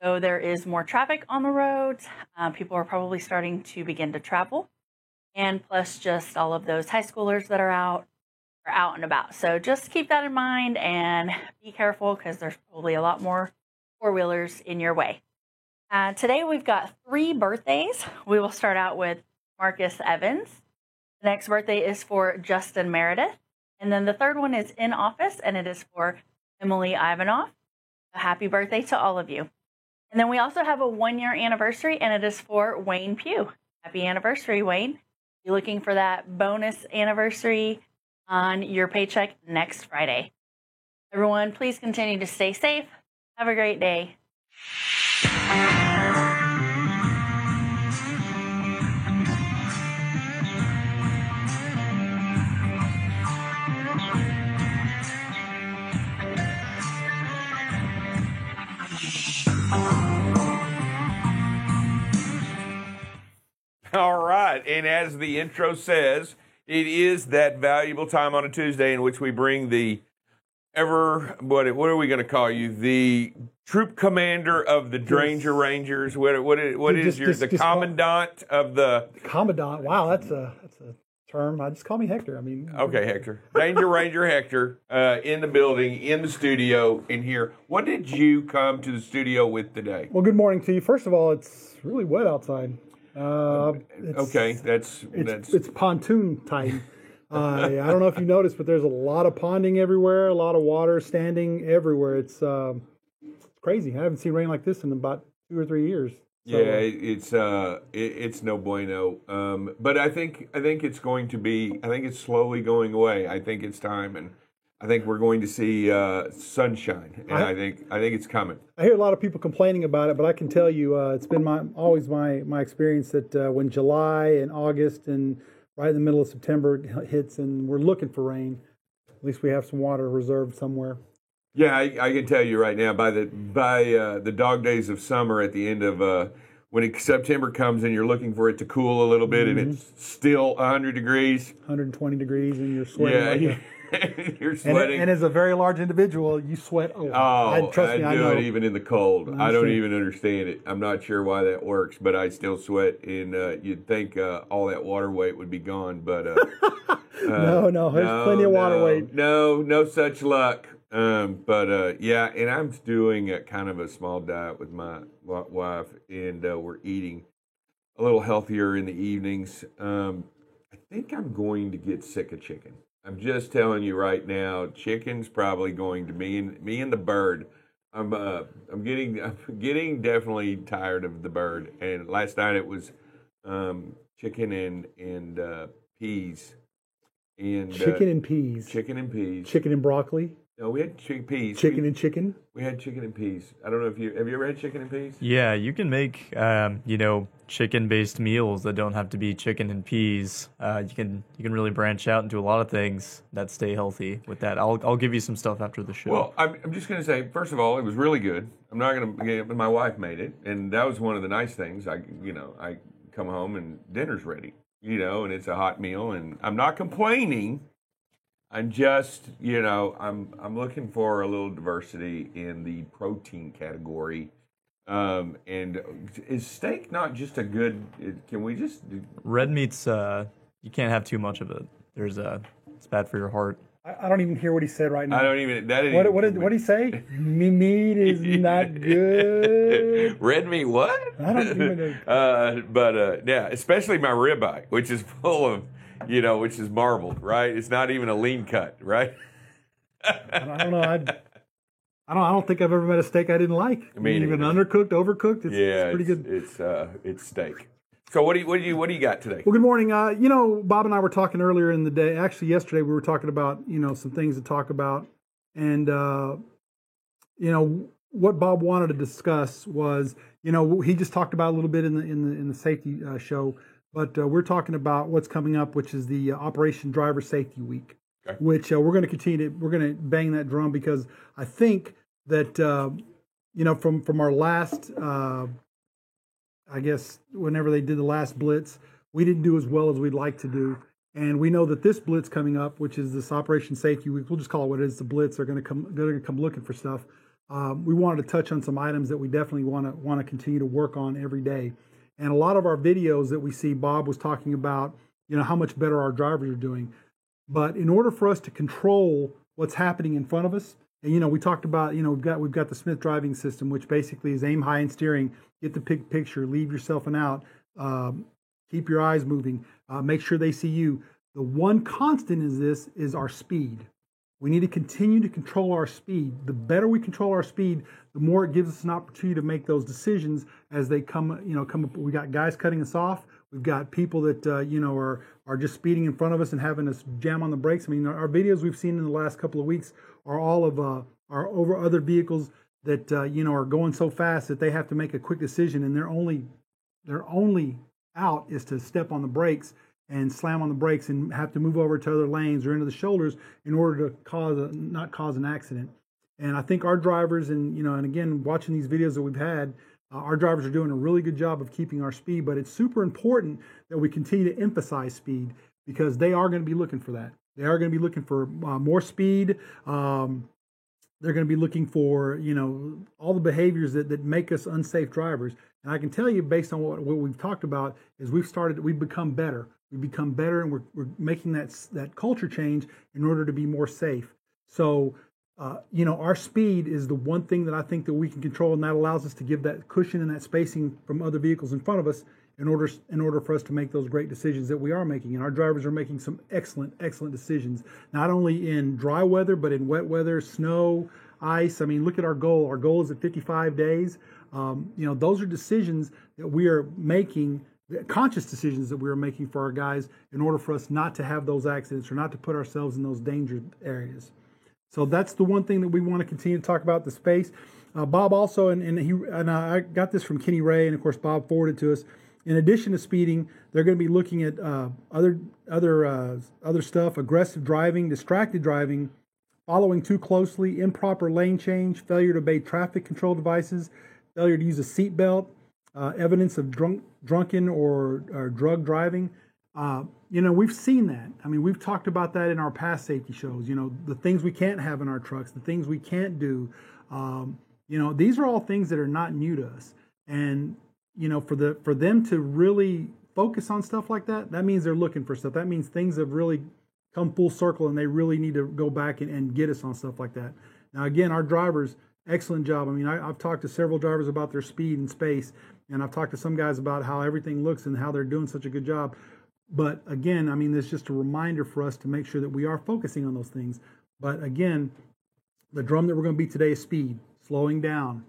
D: So there is more traffic on the roads. People are probably starting to begin to travel. And plus just all of those high schoolers that are out and about. So just keep that in mind and be careful because there's probably a lot more four-wheelers in your way. Today we've got 3 birthdays. We will start out with Marcus Evans. The next birthday is for Justin Meredith. And then the third one is in office, and it is for Emily Ivanoff. A happy birthday to all of you. And then we also have a 1-year anniversary, and it is for Wayne Pugh. Happy anniversary, Wayne. You're looking for that bonus anniversary on your paycheck next Friday. Everyone, please continue to stay safe. Have a great day.
A: All right, and as the intro says, it is that valuable time on a Tuesday in which we bring the what are we going to call you? The troop commander of the Ranger Rangers. What is the commandant of the
F: commandant? Wow, that's a term. Just call me Hector. I mean,
A: okay, Hector, Danger Ranger Hector, in the building, in the studio, in here. What did you come to the studio with today?
F: Well, good morning to you. First of all, it's really wet outside.
A: It's
F: pontoon time. I don't know if you noticed, but there's a lot of ponding everywhere, a lot of water standing everywhere. It's crazy. I haven't seen rain like this in about 2 or 3 years.
A: Yeah, it's no bueno. But I think it's going to be. I think it's slowly going away. I think it's time, and I think we're going to see sunshine. And I think it's coming.
F: I hear a lot of people complaining about it, but I can tell you, it's been always my experience that when July and August and right in the middle of September hits, and we're looking for rain, at least we have some water reserved somewhere.
A: Yeah, I can tell you right now, by the dog days of summer at the end of when September comes and you're looking for it to cool a little bit, and it's still 100 degrees,
F: 120 degrees, and you're sweating.
A: Yeah, you're sweating.
F: And as a very large individual, you sweat a lot.
A: I do it even in the cold. I don't even understand it. I'm not sure why that works, but I still sweat. And you'd think all that water weight would be gone, but
F: no, there's plenty of water weight.
A: No such luck. Yeah, and I'm doing a kind of a small diet with my wife, and we're eating a little healthier in the evenings. I think I'm going to get sick of chicken. I'm just telling you right now, chicken's probably going to me and the bird. I'm getting definitely tired of the bird. And last night it was chicken and peas. And
F: chicken and peas.
A: Chicken and peas.
F: Chicken and broccoli.
A: No, we had peas.
F: Chicken and chicken.
A: We had chicken and peas. I don't know if have you ever had chicken and peas?
C: Yeah, you can make chicken-based meals that don't have to be chicken and peas. You can really branch out into a lot of things that stay healthy with that. I'll give you some stuff after the show.
A: Well, I'm just going to say, first of all, it was really good. I'm not going to. My wife made it, and that was one of the nice things. I come home and dinner's ready. And it's a hot meal, and I'm not complaining. I'm just, I'm looking for a little diversity in the protein category. And is steak not just a good? Can we just
C: red meat's? You can't have too much of it. It's bad for your heart.
F: I don't even hear what he said right now.
A: I don't even.
F: What did he say? Meat is not good.
A: Red meat, what?
F: I don't even know.
A: Yeah, especially my ribeye, which is full of, which is marbled, right? It's not even a lean cut, right?
F: I don't know. I don't think I've ever met a steak I didn't like. Even undercooked, overcooked. It's pretty good.
A: It's steak. So what do you got today?
F: Well, good morning. Bob and I were talking earlier in the day. Actually, yesterday we were talking about some things to talk about, and what Bob wanted to discuss was he just talked about a little bit in the safety show, but we're talking about what's coming up, which is the Operation Driver Safety Week, okay. Which we're going to continue to bang that drum, because I think that from our last. I guess whenever they did the last blitz, we didn't do as well as we'd like to do. And we know that this blitz coming up, which is this Operation Safety Week, we'll just call it what it is, the blitz, they're going to come looking for stuff. We wanted to touch on some items that we definitely want to continue to work on every day. And a lot of our videos that we see, Bob was talking about, how much better our drivers are doing. But in order for us to control what's happening in front of us, and we talked about, we've got the Smith driving system, which basically is aim high in steering, get the big picture, leave yourself an out, keep your eyes moving, make sure they see you. The one constant is our speed. We need to continue to control our speed. The better we control our speed, the more it gives us an opportunity to make those decisions as they come up. We got guys cutting us off. We've got people that are just speeding in front of us and having us jam on the brakes. I mean, our videos we've seen in the last couple of weeks are all of are over other vehicles that are going so fast that they have to make a quick decision, and their only out is to step on the brakes and slam on the brakes and have to move over to other lanes or into the shoulders in order to not cause an accident. And I think our drivers, and again, watching these videos that we've had, our drivers are doing a really good job of keeping our speed. But it's super important that we continue to emphasize speed, because they are going to be looking for that. They are going to be looking for more speed. They're going to be looking for, all the behaviors that make us unsafe drivers. And I can tell you, based on what we've talked about, is we've become better. We've become better, and we're making that culture change in order to be more safe. So, our speed is the one thing that I think that we can control, and that allows us to give that cushion and that spacing from other vehicles in front of us in order for us to make those great decisions that we are making. And our drivers are making some excellent decisions, not only in dry weather, but in wet weather, snow, ice. I mean, look at our goal. Our goal is at 55 days. Those are decisions that we are making, the conscious decisions that we are making for our guys in order for us not to have those accidents or not to put ourselves in those danger areas. So that's the one thing that we want to continue to talk about, the space. Bob also, and I got this from Kenny Ray, and of course Bob forwarded to us. In addition to speeding, they're going to be looking at other stuff: aggressive driving, distracted driving, following too closely, improper lane change, failure to obey traffic control devices, failure to use a seatbelt, evidence of drunken or drug driving. We've seen that. I mean, we've talked about that in our past safety shows. The things we can't have in our trucks, the things we can't do. These are all things that are not new to us. And for them to really focus on stuff like that, that means they're looking for stuff. That means things have really come full circle, and they really need to go back and get us on stuff like that. Now, again, our drivers, excellent job. I mean, I've talked to several drivers about their speed and space, and I've talked to some guys about how everything looks and how they're doing such a good job. But again, I mean, there's just a reminder for us to make sure that we are focusing on those things. But again, the drum that we're going to beat today is speed, slowing down,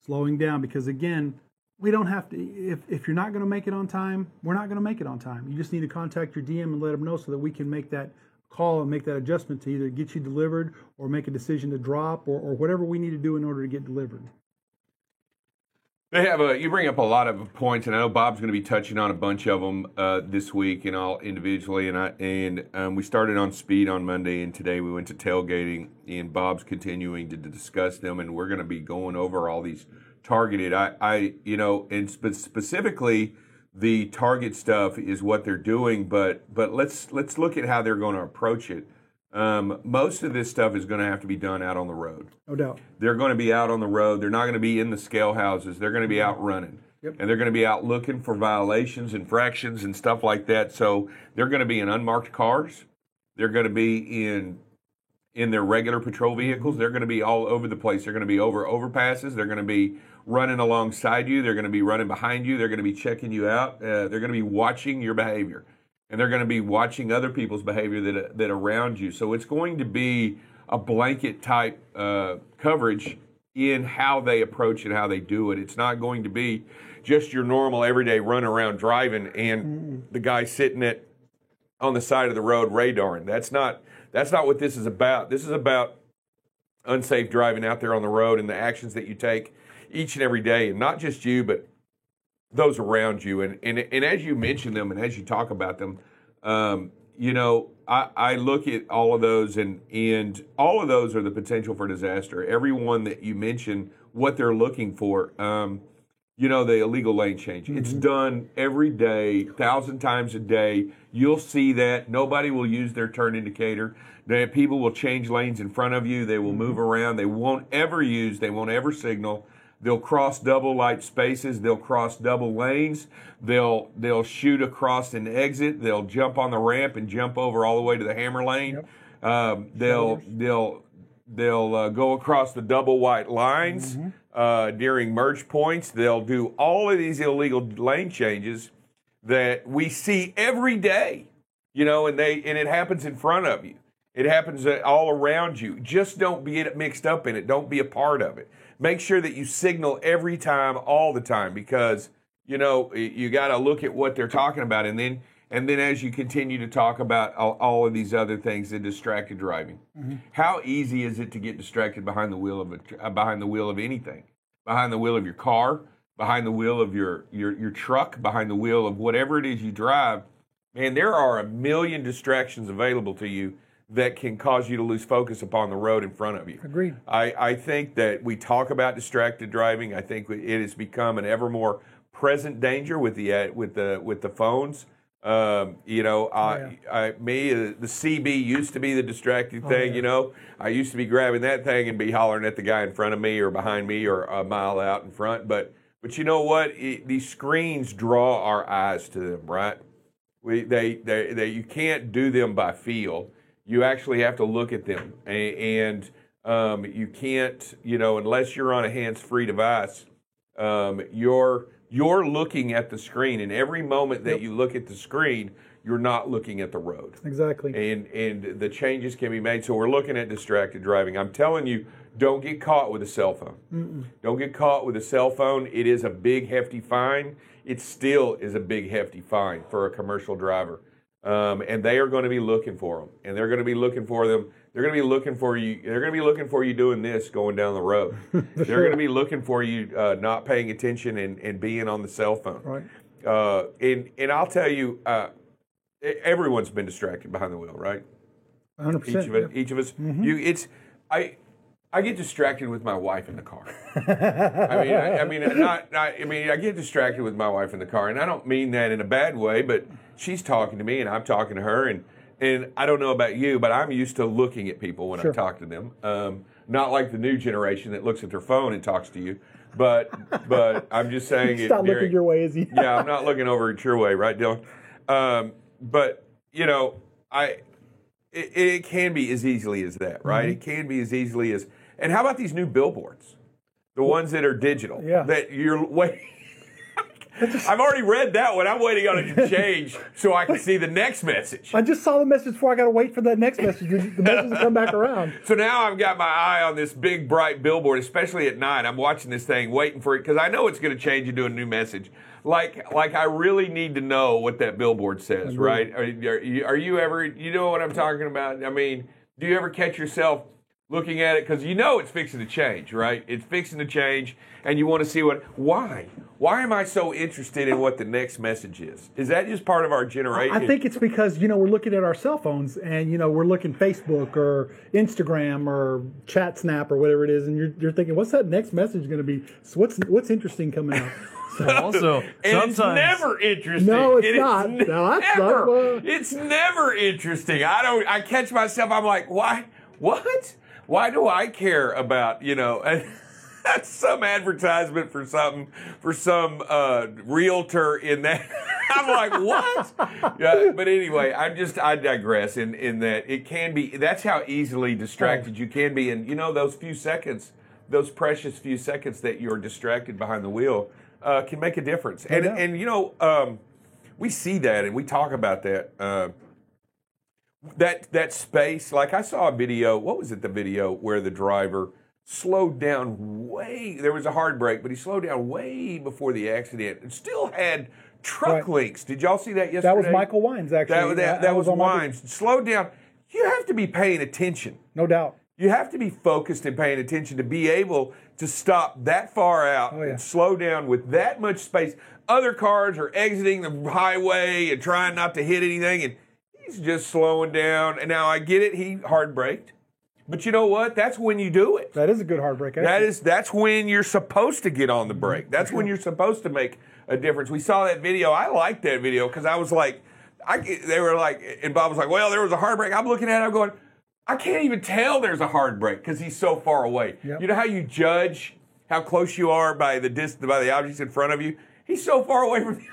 F: because again, we don't have to, if you're not going to make it on time, we're not going to make it on time. You just need to contact your DM and let them know so that we can make that call and make that adjustment to either get you delivered or make a decision to drop or whatever we need to do in order to get delivered.
A: They have you bring up a lot of points, and I know Bob's going to be touching on a bunch of them this week and all individually. And we started on speed on Monday, and today we went to tailgating, and Bob's continuing to discuss them, and we're going to be going over all these targeted. And specifically the target stuff is what they're doing, but let's look at how they're going to approach it. Most of this stuff is going to have to be done out on the road.
F: No doubt.
A: They're going to be out on the road. They're not going to be in the scale houses. They're going to be out running.
F: Yep.
A: And they're going to be out looking for violations, infractions, and stuff like that. So they're going to be in unmarked cars. They're going to be in their regular patrol vehicles. They're going to be all over the place. They're going to be over overpasses. They're going to be running alongside you. They're going to be running behind you. They're going to be checking you out. They're going to be watching your behavior. And they're going to be watching other people's behavior that around you. So it's going to be a blanket type coverage in how they approach it, how they do it. It's not going to be just your normal everyday run around driving and the guy sitting on the side of the road radaring. That's not what this is about. This is about unsafe driving out there on the road and the actions that you take each and every day, and not just you, but those around you. And as you mention them and as you talk about them, I look at all of those, and all of those are the potential for disaster. Every one that you mention, what they're looking for, the illegal lane change. Mm-hmm. It's done every day, 1,000 times a day. You'll see that. Nobody will use their turn indicator. People will change lanes in front of you. They will move around. They won't ever signal. They'll cross double light spaces. They'll cross double lanes. They'll shoot across an exit. They'll jump on the ramp and jump over all the way to the hammer lane. Yep. They'll go across the double white lines during merge points. They'll do all of these illegal lane changes that we see every day. And it happens in front of you. It happens all around you. Just don't be mixed up in it. Don't be a part of it. Make sure that you signal every time, all the time, because, you got to look at what they're talking about. And then as you continue to talk about all of these other things, the distracted driving. Mm-hmm. How easy is it to get distracted behind the wheel of anything? Behind the wheel of your car, behind the wheel of your truck, behind the wheel of whatever it is you drive. Man, there are a million distractions available to you that can cause you to lose focus upon the road in front of you.
F: Agreed.
A: I think that we talk about distracted driving. I think it has become an ever more present danger with the phones. The CB used to be the distracted thing. Yeah. I used to be grabbing that thing and be hollering at the guy in front of me or behind me or a mile out in front. But you know what? These screens draw our eyes to them, right? You can't do them by feel. You actually have to look at them, and you can't, unless you're on a hands-free device, you're looking at the screen, and every moment that you look at the screen, you're not looking at the road.
F: Exactly.
A: And the changes can be made. So we're looking at distracted driving. I'm telling you, don't get caught with a cell phone. Don't get caught with a cell phone. It is a big, hefty fine. It still is a big, hefty fine for a commercial driver. And they are going to be looking for them. And they're going to be looking for them. They're going to be looking for you. They're going to be looking for you doing this going down the road. They're going to be looking for you not paying attention and being on the cell phone.
F: Right.
A: And I'll tell you, everyone's been distracted behind the wheel, right?
F: 100%.
A: Each of us. I get distracted with my wife in the car. I get distracted with my wife in the car, and I don't mean that in a bad way, but she's talking to me and I'm talking to her, and I don't know about you, but I'm used to looking at people when I talk to them. Not like the new generation that looks at their phone and talks to you, but I'm just saying
F: it. Stop looking your way, is he?
A: Yeah, I'm not looking over at your way, right, Dylan? But you know, it can be as easily as that, right? It can be as easily as. And how about these new billboards, the ones that are digital?
F: Yeah.
A: That you're waiting. I've already read that one. I'm waiting on it to change so I can see the next message.
F: I just saw the message before I got to wait for that next message. The message to come back around.
A: So now I've got my eye on this big, bright billboard, especially at night. I'm watching this thing, waiting for it, because I know it's going to change into a new message. Like I really need to know what that billboard says, right? Are you ever, you know what I'm talking about? I mean, do you ever catch yourself looking at it? Because you know it's fixing to change, right? It's fixing to change, and you want to see why? Why am I so interested in what the next message is? Is that just part of our generation?
F: I think it's because, we're looking at our cell phones and, we're looking Facebook or Instagram or Chat Snap or whatever it is, and you're thinking, what's that next message going to be? So what's interesting coming out?
C: So also,
A: it's never interesting.
F: No, it's not.
A: It's never interesting. I catch myself, I'm like, why? What? Why do I care about, some advertisement for some realtor in that? I'm like, what? Yeah, but anyway, I digress in that it can be, that's how easily distracted you can be. And those few seconds, those precious few seconds that you're distracted behind the wheel can make a difference. And we see that and we talk about that. That space, like I saw a video, what was it, the video where the driver slowed down there was a hard break, but he slowed down way before the accident and still had truck links. Did y'all see that yesterday?
F: That was Michael Wines, actually.
A: That was Wines. Slowed down. You have to be paying attention.
F: No doubt.
A: You have to be focused and paying attention to be able to stop that far out and slow down with that much space. Other cars are exiting the highway and trying not to hit anything, and he's just slowing down. And now I get it, he hard braked. But you know what? That's when you do it.
F: That is a good hard brake.
A: That's when you're supposed to get on the brake. That's when you're supposed to make a difference. We saw that video. I liked that video because I was like, they were like, and Bob was like, well, there was a hard brake. I'm looking at it, I'm going, I can't even tell there's a hard brake because he's so far away. Yep. You know how you judge how close you are by the objects in front of you? He's so far away from the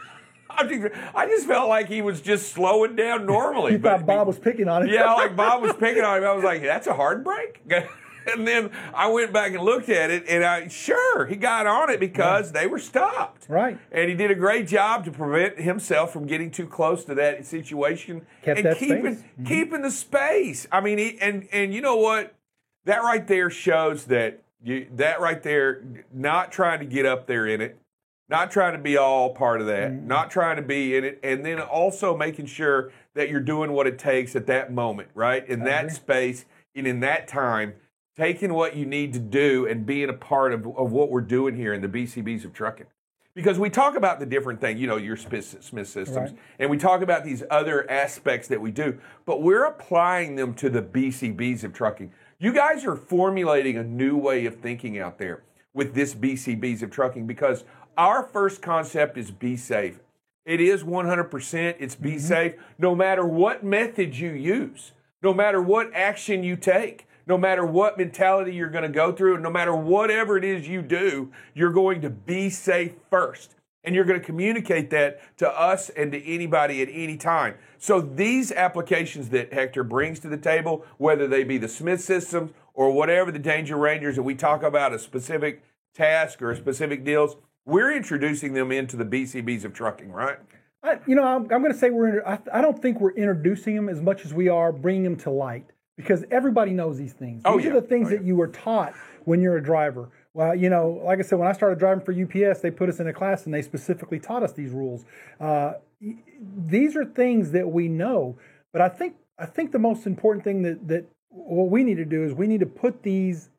A: objects. I just felt like he was just slowing down normally.
F: You thought Bob was picking on him.
A: Yeah, like Bob was picking on him. I was like, that's a hard brake? And then I went back and looked at it, and he got on it because they were stopped.
F: Right.
A: And he did a great job to prevent himself from getting too close to that situation.
F: Kept
A: and
F: space.
A: Keeping the space. I mean, and you know what? That right there shows that not trying to get up there in it, not trying to be all part of that, not trying to be in it, and then also making sure that you're doing what it takes at that moment, right? In that space and in that time, taking what you need to do and being a part of what we're doing here in the BCBs of trucking. Because we talk about the different thing, your Smith systems, and we talk about these other aspects that we do, but we're applying them to the BCBs of trucking. You guys are formulating a new way of thinking out there with this BCBs of trucking because our first concept is be safe. It is 100%, it's be safe, no matter what method you use, no matter what action you take. No matter what mentality you're going to go through, and no matter whatever it is you do, you're going to be safe first. And you're going to communicate that to us and to anybody at any time. So these applications that Hector brings to the table, whether they be the Smith systems or whatever the Danger Rangers that we talk about, a specific task or a specific deals, we're introducing them into the BCBs of trucking, right?
F: I'm going to say I don't think we're introducing them as much as we are bringing them to light, because everybody knows these things. These are the things that you were taught when you're a driver. Well, like I said, when I started driving for UPS, they put us in a class and they specifically taught us these rules. These are things that we know, but I think the most important thing that what we need to do is we need to put these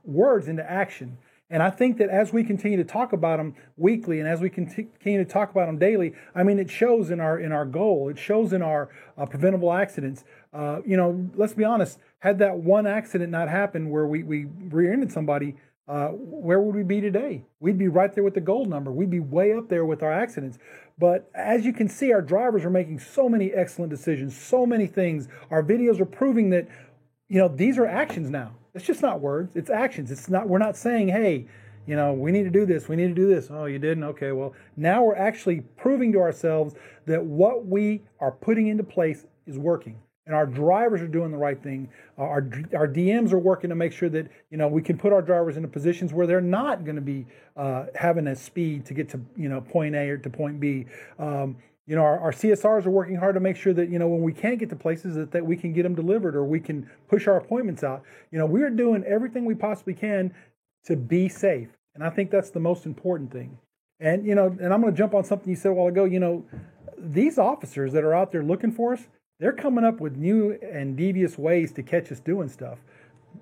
F: words into action. And I think that as we continue to talk about them weekly and as we continue to talk about them daily, I mean, it shows in our goal. It shows in our preventable accidents. Let's be honest. Had that one accident not happened where we rear-ended somebody, where would we be today? We'd be right there with the gold number. We'd be way up there with our accidents. But as you can see, our drivers are making so many excellent decisions, so many things. Our videos are proving that, these are actions now. It's just not words, it's actions. We're not saying, hey, we need to do this, we need to do this. Oh, you didn't? Okay, well, now we're actually proving to ourselves that what we are putting into place is working. And our drivers are doing the right thing. Our DMs are working to make sure that, we can put our drivers into positions where they're not going to be having a speed to get to, point A or to point B. Our CSRs are working hard to make sure that, when we can't get to places that we can get them delivered or we can push our appointments out. We are doing everything we possibly can to be safe. And I think that's the most important thing. And, and I'm going to jump on something you said a while ago. These officers that are out there looking for us, they're coming up with new and devious ways to catch us doing stuff.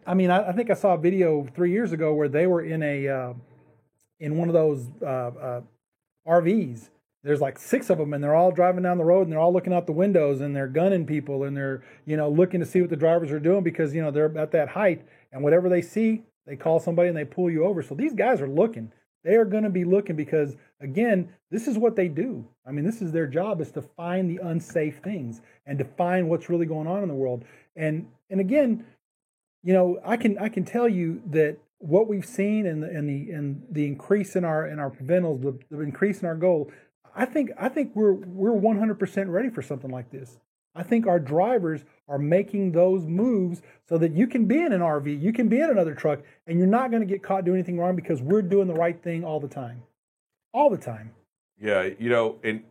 F: I mean, I think I saw a video 3 years ago where they were in in one of those RVs. There's like 6 of them, and they're all driving down the road, and they're all looking out the windows, and they're gunning people, and they're looking to see what the drivers are doing because they're at that height, and whatever they see, they call somebody and they pull you over. So these guys are looking. They are going to be looking because, again, this is what they do. I mean, this is their job, is to find the unsafe things and to find what's really going on in the world. And again, I can tell you that what we've seen and the increase in our preventals, the increase in our goal, I think we're 100% ready for something like this. I think our drivers are making those moves so that you can be in an RV, you can be in another truck, and you're not going to get caught doing anything wrong because we're doing the right thing all the time. All the time.
A: Yeah,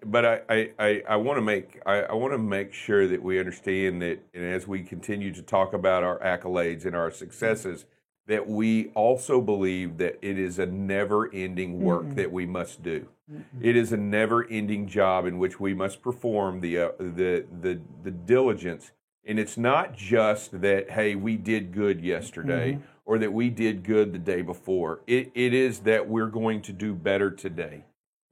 A: but I want to make sure that we understand that, and as we continue to talk about our accolades and our successes, that we also believe that it is a never-ending work that we must do. It is a never-ending job in which we must perform the diligence. And it's not just that, hey, we did good yesterday or that we did good the day before. It is that we're going to do better today.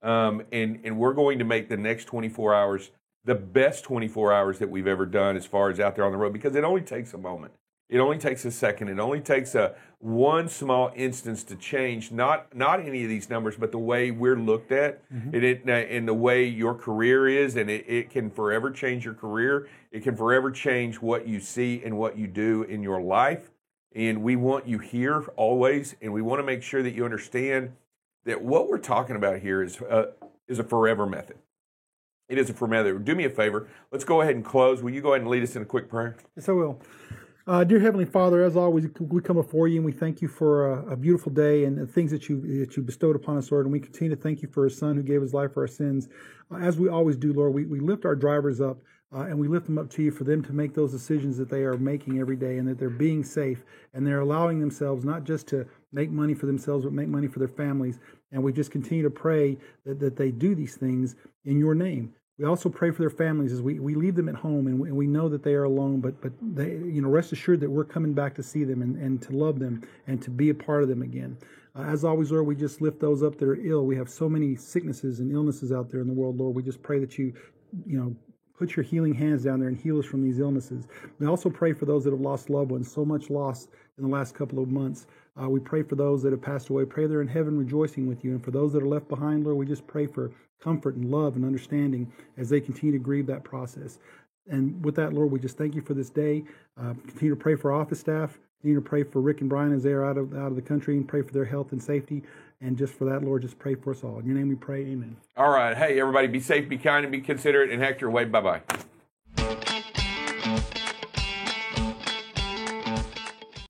A: And we're going to make the next 24 hours the best 24 hours that we've ever done as far as out there on the road, because it only takes a moment. It only takes a second. It only takes one small instance to change, not any of these numbers, but the way we're looked at, and the way your career is, and it can forever change your career. It can forever change what you see and what you do in your life. And we want you here always, and we want to make sure that you understand that what we're talking about here is a forever method. It is a forever method. Do me a favor. Let's go ahead and close. Will you go ahead and lead us in a quick prayer?
F: Yes, I will. Dear Heavenly Father, as always, we come before you and we thank you for a beautiful day and the things that you bestowed upon us, Lord. And we continue to thank you for His Son who gave His life for our sins. As we always do, Lord, we lift our drivers up and we lift them up to you for them to make those decisions that they are making every day, and that they're being safe and they're allowing themselves not just to make money for themselves, but make money for their families. And we just continue to pray that they do these things in your name. We also pray for their families as we leave them at home, and we know that they are alone, but they, rest assured that we're coming back to see them and to love them and to be a part of them again. As always, Lord, we just lift those up that are ill. We have so many sicknesses and illnesses out there in the world, Lord. We just pray that you put your healing hands down there and heal us from these illnesses. We also pray for those that have lost loved ones, so much loss in the last couple of months. We pray for those that have passed away. Pray they're in heaven rejoicing with you. And for those that are left behind, Lord, we just pray for comfort and love and understanding as they continue to grieve that process. And with that, Lord, we just thank you for this day. Continue to pray for our office staff. Continue to pray for Rick and Brian as they are out of the country, and pray for their health and safety. And just for that, Lord, just pray for us all. In your name we pray, amen.
A: All right. Hey, everybody, be safe, be kind, and be considerate. And Hector, Wade, bye-bye.